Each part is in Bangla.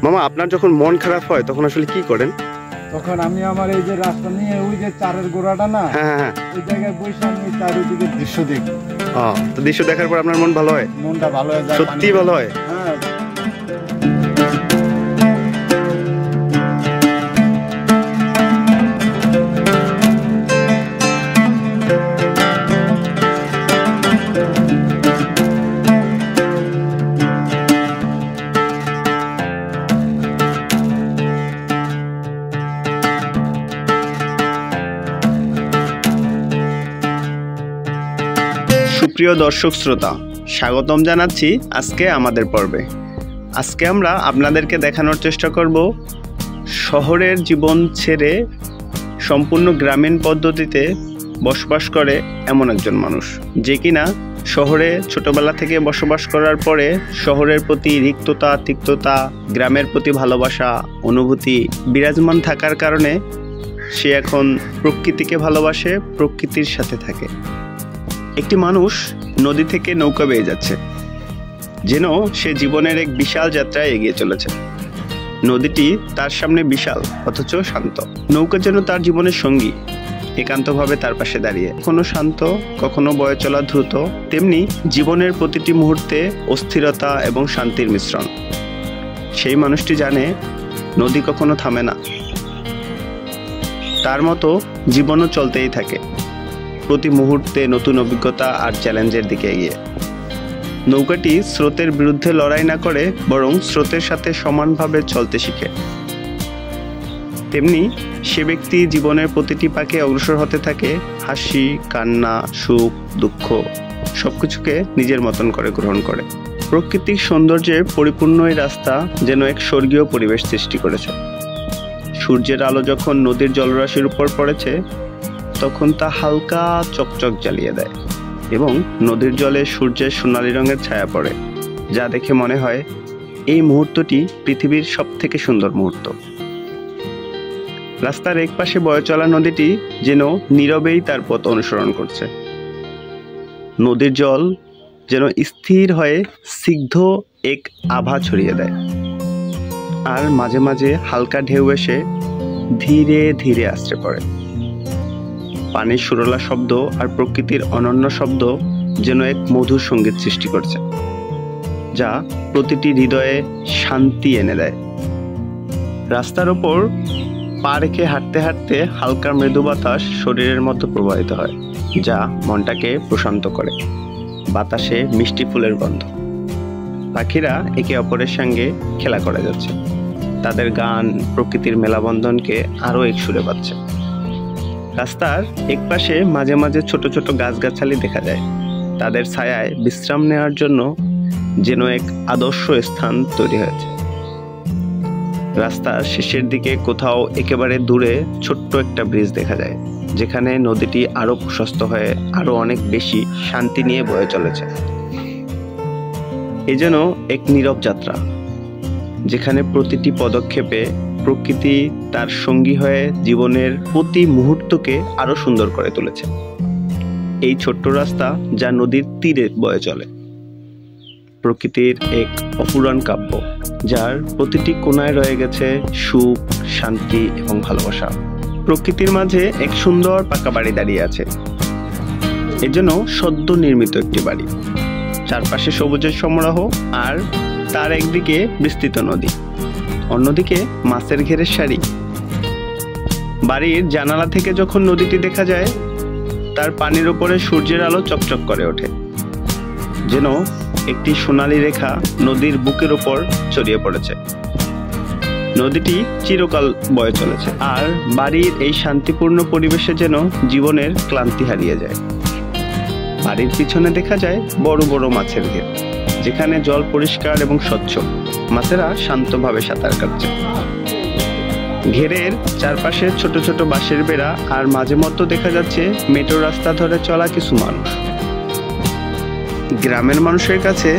মামা, আপনার যখন মন খারাপ হয় তখন আসলে কি করেন? তখন আমি আমার এই যে রাস্তা নিয়ে ওই যে চারের গোড়াটা না, হ্যাঁ, ওই জায়গায় বসে আমি চারিদিকে দৃশ্য দেখি। তো দৃশ্য দেখার পর আপনার মন ভালো হয়? মনটা ভালো হয়ে যায়, সত্যি ভালো হয়। হ্যাঁ। সুপ্রিয় দর্শক শ্রোতা, স্বাগতম জানাচ্ছি আজকে আমাদের পর্বে। আজকে আমরা আপনাদেরকে দেখানোর চেষ্টা করব শহরের জীবন ছেড়ে সম্পূর্ণ গ্রামীণ পদ্ধতিতে বসবাস করে এমন একজন মানুষ, যে কিনা শহরে ছোটবেলা থেকে বসবাস করার পরে শহরের প্রতি তিক্ততা, গ্রামের প্রতি ভালোবাসা, অনুভূতি বিরাজমান থাকার কারণে সে এখন প্রকৃতিকে ভালোবাসে, প্রকৃতির সাথে থাকে। একটি মানুষ নদী থেকে নৌকা বেয়ে যাচ্ছে, যেন সে জীবনের এক বিশাল যাত্রায় এগিয়ে চলেছে। নদীটি তার সামনে বিশাল অথচ শান্ত। নৌকা যেন তার জীবনের সঙ্গী, একান্তভাবে তার পাশে দাঁড়িয়ে, কখনো শান্ত, কখনো বয়ে চলা দ্রুত। তেমনি জীবনের প্রতিটি মুহূর্তে অস্থিরতা এবং শান্তির মিশ্রণ। সেই মানুষটি জানে নদী কখনো থামে না, তার মতো জীবনও চলতেই থাকে, প্রতি মুহূর্তে নতুন অভিজ্ঞতা আর চ্যালেঞ্জের দিকে এগিয়ে। নৌকাটি স্রোতের বিরুদ্ধে লড়াই না করে বরং স্রোতের সাথে সমানভাবে চলতে শিখে। তেমনি সে ব্যক্তি জীবনের প্রতিটি পাকে অগ্রসর হতে থাকে, হাসি, কান্না, সুখ, দুঃখ সবকিছুকে নিজের মতন করে গ্রহণ করে। প্রাকৃতিক সৌন্দর্যে পরিপূর্ণ এই রাস্তা যেন এক স্বর্গীয় পরিবেশ সৃষ্টি করেছে। সূর্যের আলো যখন নদীর জলরাশির উপর পড়েছে তখন তা হালকা চকচক জ্বালিয়ে দেয় এবং নদীর জলে সূর্যের সোনালী রঙের ছায়া পড়ে, যা দেখে মনে হয় এই মুহূর্তটি পৃথিবীর সবথেকে সুন্দর মুহূর্ত। রাস্তার এক পাশে বয়ে চলা নদীটি যেন নীরবেই তার পথ অনুসরণ করছে। নদীর জল যেন স্থির হয়ে স্নিগ্ধ এক আভা ছড়িয়ে দেয়, আর মাঝে মাঝে হালকা ঢেউ এসে ধীরে ধীরে আছড়ে পড়ে। পানির সুরলা শব্দ আর প্রকৃতির অনন্য শব্দ যেন এক মধুর সঙ্গীত সৃষ্টি করছে, যা প্রতিটি হৃদয়ে শান্তি এনে দেয়। রাস্তার ওপর পা রেখে হাঁটতে হাঁটতে হালকা মৃদু বাতাস শরীরের মধ্যে প্রবাহিত হয়, যা মনটাকে প্রশান্ত করে। বাতাসে মিষ্টি ফুলের গন্ধ, পাখিরা একে অপরের সঙ্গে খেলা করে যাচ্ছে, তাদের গান প্রকৃতির মেলাবন্ধনকে আরও এক সুরে পাচ্ছে। রাস্তার একপাশে মাঝে মাঝে ছোট ছোট গাছগাছালি দেখা যায়, তাদের ছায়ায় বিশ্রাম নেওয়ার জন্য যেন এক আদর্শ স্থান তৈরি হয়েছে। রাস্তার শেষের দিকে কোথাও একেবারে দূরে ছোট্ট একটা ব্রিজ দেখা যায়, যেখানে নদীটি আরো প্রশস্ত হয়ে আরো অনেক বেশি শান্তি নিয়ে বয়ে চলেছে। এ যেন এক নীরব যাত্রা, যেখানে প্রতিটি পদক্ষেপে প্রকৃতি তার সঙ্গী হয়ে জীবনের প্রতি মুহূর্তকে আরো সুন্দর করে তুলেছে। এই ছোট্ট রাস্তা যা নদীর তীরে বয়ে চলে, প্রকৃতির এক অফুরান কাব্য, যার প্রতিটি কোণায় রয়ে গেছে সুখ, শান্তি এবং ভালোবাসা। প্রকৃতির মাঝে এক সুন্দর পাকা বাড়ি দাঁড়িয়ে আছে, এজন্য সদ্য নির্মিত একটি বাড়ি, চারপাশে সবুজের সমারোহ, আর তার একদিকে বিস্তৃত নদী, অন্যদিকে মাছের ঘেরের সারি। বাড়ির জানালা থেকে যখন নদীটি দেখা যায়, তার পানির উপরে সূর্যের আলো চকচক করে ওঠে, যেন একটি সোনালী রেখা নদীর বুকের উপর ছড়িয়ে পড়েছে। নদীটি চিরকাল বয়ে চলেছে, আর বাড়ির এই শান্তিপূর্ণ পরিবেশে যেন জীবনের ক্লান্তি হারিয়ে যায়। বাড়ির পিছনে দেখা যায় বড় বড় মাছের ঘের, যেখানে জল পরিষ্কার এবং স্বচ্ছ, মাছেরা শান্তভাবে সাঁতার কাটছে। ঘেরের চারপাশে ছোট ছোট বাঁশের বেড়া, আর মাঝে মধ্যে দেখা যাচ্ছে মেট্রো রাস্তা ধরে চলা কিছু মানুষ। গ্রামের মানুষের কাছে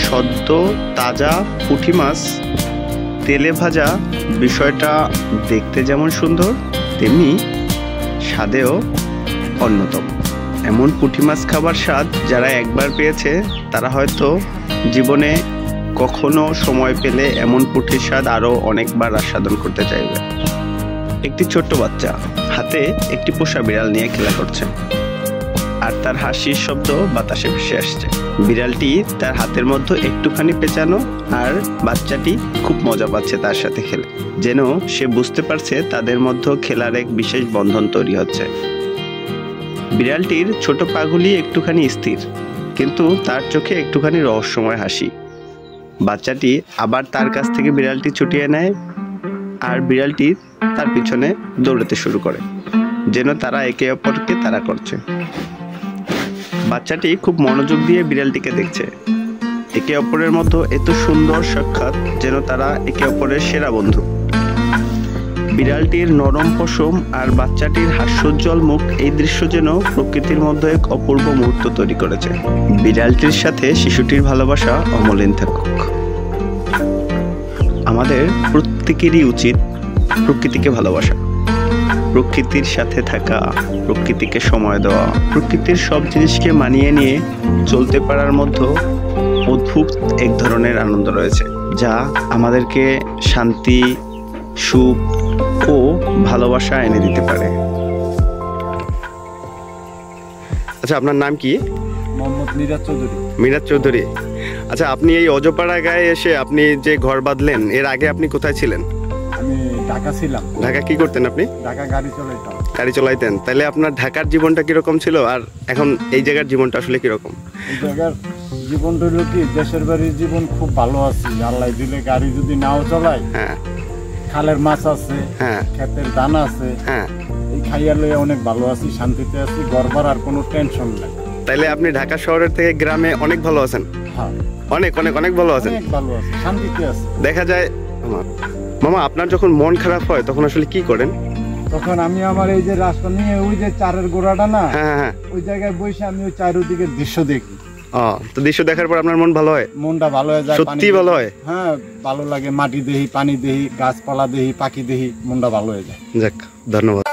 সদ্য তাজা পুঁটি মাছ তেলে ভাজা বিষয়টা দেখতে যেমন সুন্দর, তেমনি স্বাদেও অন্যতম। এমন পুঁটি মাছ খাবার স্বাদ যারা একবার পেয়েছে তারা হয়তো জীবনে কখনো সময় পেলে এমন পুঁটির স্বাদ আরও অনেকবার আস্বাদন করতে চাইবে। একটি ছোট্ট বাচ্চা হাতে একটি পোষা বিড়াল নিয়ে খেলা করছে, আর তার হাসির শব্দ বাতাসে ভেসে আসছে। বিড়ালটি তার হাতের মধ্যে একটুখানি পেঁচানো, আর বাচ্চাটি খুব মজা পাচ্ছে তার সাথে খেলে, যেন সে বুঝতে পারছে তাদের মধ্যে খেলার এক বিশেষ বন্ধন তৈরি হচ্ছে। বিড়ালটির ছোট পাগুলি একটুখানি স্থির, কিন্তু তার চোখে একটুখানি রহস্যময় হাসি। বাচ্চাটি আবার তার কাছ থেকে বিড়ালটি ছুটিয়ে নেয়, আর বিড়ালটি তার পিছনে দৌড়াতে শুরু করে, যেন তারা একে অপরকে তাড়া করছে। বাচ্চাটি খুব মনোযোগ দিয়ে বিড়ালটিকে দেখছে। একে অপরের মধ্যে এত সুন্দর সাক্ষাৎ, যেন তারা একে অপরের সেরা বন্ধু। বিড়ালটির নরম পশম আর বাচ্চাটির হাস্যোজ্জ্বল মুখ, এই দৃশ্য যেন প্রকৃতির মধ্যে এক অপূর্ব মুহূর্ত তৈরি করেছে। বিড়ালটির সাথে শিশুটির ভালোবাসা অমলিন থাকুক। আমাদের প্রত্যেকেরই উচিত প্রকৃতিকে ভালোবাসা, প্রকৃতির সাথে থাকা, প্রকৃতিকে সময় দেওয়া, প্রকৃতির সব জিনিসকে মানিয়ে নিয়ে চলতে পারার মধ্যে অদ্ভুত এক ধরনের আনন্দ রয়েছে, যা আমাদেরকে শান্তি, সুখ ও ভালোবাসা এনে দিতে পারে। আচ্ছা, আপনার নাম কি? মোহাম্মদ মিরাজ চৌধুরী। মিরাজ চৌধুরী। আচ্ছা, আপনি এই অজপাড়া গায়ে এসে আপনি যে ঘর বাঁধলেন, এর আগে আপনি কোথায় ছিলেন? আমি ঢাকা ছিলাম। ঢাকা কি করতেন আপনি? ঢাকা গাড়ি চালাইতাম। গাড়ি চালাইতেন। তাহলে আপনার ঢাকার জীবনটা কিরকম ছিল, আর এখন এই জায়গার জীবনটা আসলে কিরকম? এই জায়গার জীবনটা হলো কি, দেশের বাড়ির জীবন খুব ভালো আছে। আল্লাহ দিলে গাড়ি যদি নাও চালাই, হ্যাঁ, খালের মাছ আছে, হ্যাঁ, ক্ষেতের দানা আছে, হ্যাঁ, এই খাইয়া লইয়া অনেক ভালো আছি, শান্তিতে আছি, গড়বার আর কোনো টেনশন নাই। তাইলে আপনি ঢাকা শহরের থেকে গ্রামে অনেক ভালো আছেন। হ্যাঁ, অনেক অনেক অনেক ভালো আছেন। অনেক ভালো আছি, শান্তিতে আছি। দেখা যায় মামা, আপনার যখন মন খারাপ হয় তখন আসলে কি করেন? তখন আমি আমার এই যে রাস্তা নিয়ে ওই যে চারের গোড়াটা না, হ্যাঁ, হ্যাঁ, ওই জায়গায় বসে আমি ওই চারিদিকের দৃশ্য দেখি। তো দৃশ্য দেখার পর আপনার মন ভালো হয়? মনটা ভালো হয়ে যায়। সত্যি ভালো হয়? হ্যাঁ, ভালো লাগে। মাটি দেখি, পানি দেখি, গাছপালা দেখি, পাখি দেখি, মনটা ভালো হয়ে যায়। যাক, ধন্যবাদ।